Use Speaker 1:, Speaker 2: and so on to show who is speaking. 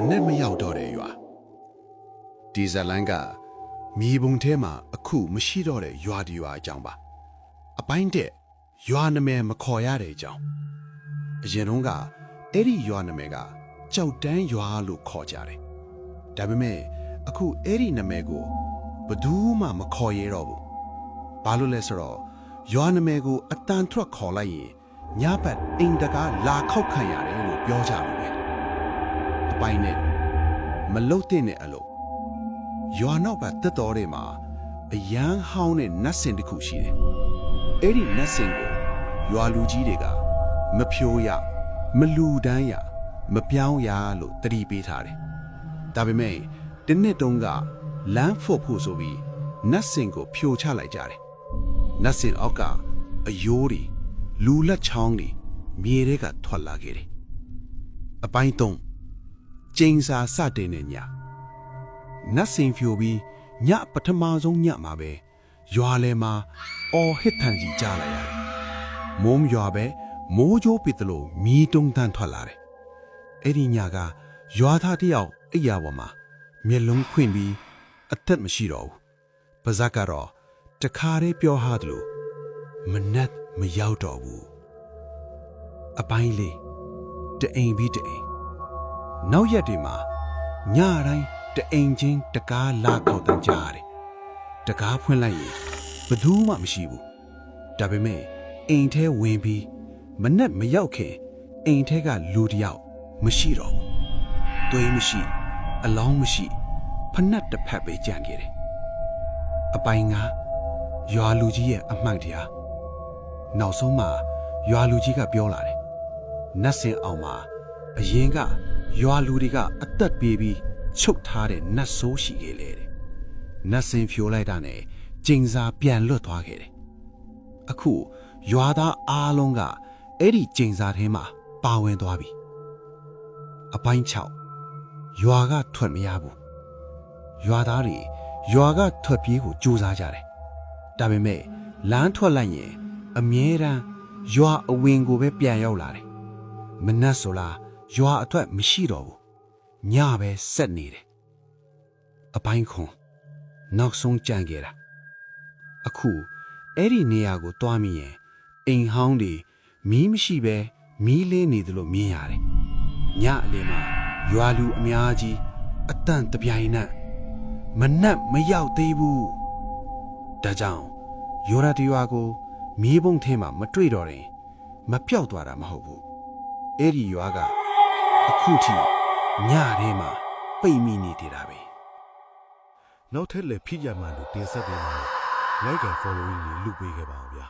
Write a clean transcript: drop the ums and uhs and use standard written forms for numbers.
Speaker 1: နဲ့မရောက်တော့တဲ့ရွာဒီဇလန်ကမြေပုံထဲမှာအခုမရှိတော့တဲ့ရွာဒီရွာအကြောင်းပါအပိုင်းတဲ့ရွာနာမည်မခေါ်ရတဲ့အကြောင်းအရင်တုန်းကအဲ့ဒီရွာနာမည်ကကြောက်တန်းရွာလို့ခေါ်ကြတယ်ဒါပေမဲ့အခုအဲ့ဒီနာမည်ကိုဘယ်သူမှမခေါ်ရတော့ဘူးဘာလို့လဲဆိုတော့ရွာနာမည်ကိုအတန်ထွက်ခေါ်လိုက်ရင်ညဘက်အိမ်တကားလာခောက်ခံရတယ်လို့ပြောကြလို့ပဲအပိုင်းနဲ့မလုတ်တဲ့အလုပ်ရွာနောက်ဘက်တက်တော်တွေမှာအရန်ဟောင်းတဲ့နတ်စင်တစ်ခုရှိတယ်အဲ့ဒီနတ်စင်ကိုရွာလူကြီးတွေကမဖြိုးရမလူတန်းရမပြောင်းရလို့တတိပေးထားတယ်ဒါပေမဲ့ဒီနှစ်တုန်းကလမ်းဖို့ဖို့ဆိုပြီးနတ်စင်ကိုဖြိုချလိုက်ကြတယ်နတ်စင်အောက်ကအယိုးတွေလူလက်ချောင်းတွေမြေတွေကထွက်လာခဲ့တယ်အပိုင်း3ကျင်းစာစတဲ့ညနတ်စင်ဖြိုပြီးညပထမဆုံးညမှာပဲရွာလဲမှာအော်ဟစ်ထန်ကြီးကြားလိုက်ရတယ်မုံရွာပဲမိုးကြိုးပစ်တယ်လို့မီးတုံးတန်းထွက်လာတယ်အဲ့ဒီညကရွာသားတယောက်အိယာပေါ်မှာမျက်လုံးဖွင့်ပြီးအသက်မရှိတော့ဘူးပါဇက်ကတော့တခါတည်းပြောဟာတယ်လို့မနက်မရောက်တော့ဘူးအပိုင်းလေးတအိမ်ပြီးတအိမ်နောက်ရက်တွေမှာညတိုင်းတအိမ်ချင်းတကားလာခောက်တန်းကြရတယ်တကားဖွင့်လိုက်ရင်ဘယ်သူမှမရှိဘူးဒါပေမဲ့အိမ်ထဲဝင်ပြီးမနက်မရောက်ခင်အိမ်ထဲကလူတယောက်မရှိတော့ဘူးသွေးမရှိအလောင်းမရှိဖနက်တစ်ဖက်ပဲကြံခဲ့တယ်အပိုင်းကရွာလူကြီးရဲ့အမှန်တရားနောက်ဆုံးမှာရွာလူကြီးကပြောလာတယ်နတ်စင်အောင်မှာအရင်ကရွာလူတွေကအသက်ပြေးပြီးချုပ်ထားတဲ့နတ်ဆိုးရှိခဲ့လေတဲ့နတ်စင်ဖြိုလိုက်တာနဲ့ကျင်းစာပြန်လွတ်သွားခဲ့တယ်အခုရွာသားအားလုံးကအဲ့ဒီကျင်းစာထဲမှာပါဝင်သွားပြီအပိုင်း6ရွာကထွက်မရဘူးရွာသားတွေရွာကထွက်ပြေးကိုကြိုးစားကြတယ်ဒါပေမဲ့လမ်းထွက်လိုက်ရင်အမြဲတမ်းရွာအဝင်ကိုပဲပြန်ရောက်လာတယ်မနက်ဆိုလားရွာအတွက်မရှိတော့ဘူးညပဲဆက်နေတယ်အပိုင်းခွန်နောက်ဆုံးကြံခဲ့တာအခုအဲ့ဒီနေရာကိုတွားမိရင်အိမ်ဟောင်းတွေမီးမရှိပဲမီးလေးနေတယ်လို့မြင်ရတယ်ညအလယ်မှာရွာလူအများကြီးအတန့်တပြိုင်နက်မနက်မရောက်သေးဘူးဒါကြောင့်ယောရတရွာကိုမီးပုံထဲမှာမတွေ့တော့ရင်မပြောက်သွားတာမဟုတ်ဘူးအဲ့ဒီရွာကအခုထိညထဲမှာပိတ်မိနေသေးတာပဲ
Speaker 2: နောက်ထပ်လည်းဖြစ်ရမှန်လို့တင်ဆက်ပေးပါမယ် like and following လေးလုပ်ပေးခဲ့ပါအောင်ဗျာ